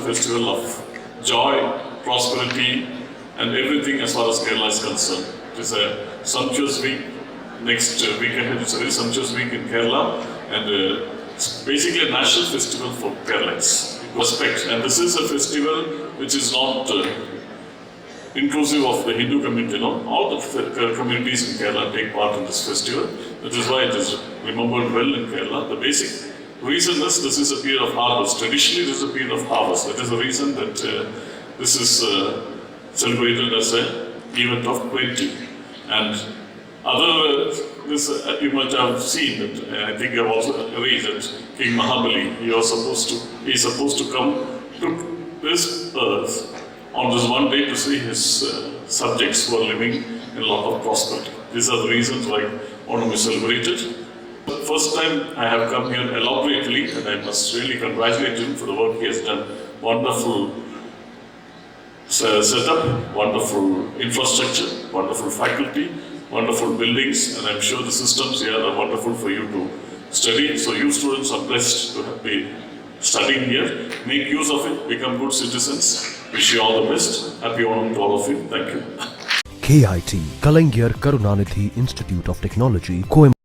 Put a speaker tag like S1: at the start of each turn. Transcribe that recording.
S1: festival of joy, prosperity, and everything as far as Kerala is concerned. It is a sumptuous week. Next week ahead, it's a very sumptuous week in Kerala, and it's basically a national festival for Keralans. Respect, and this is a festival which is not inclusive of the Hindu community. All the communities in Kerala take part in this festival. That is why it is remembered well in Kerala. The basic reason is this is a period of harvest. Traditionally, this is a period of harvest. That is the reason that this is celebrated as an event of plenty. And other, you might have seen that, I think you have also read that King Mahabali, he is supposed to come to this earth on this one day to see his subjects who are living in a lot of prosperity. These are the reasons why Onam is celebrated. The first time I have come here elaborately, and I must really congratulate him for the work he has done. Wonderful setup, wonderful infrastructure, wonderful faculty, wonderful buildings, and I'm sure the systems here are wonderful for you to study. So you students are blessed to be studying here. Make use of it, become good citizens. Wish you all the best. Happy Onam to all of you. Thank you.
S2: KIT, Kalaignarkarunanidhi Institute of Technology, Coimbatore.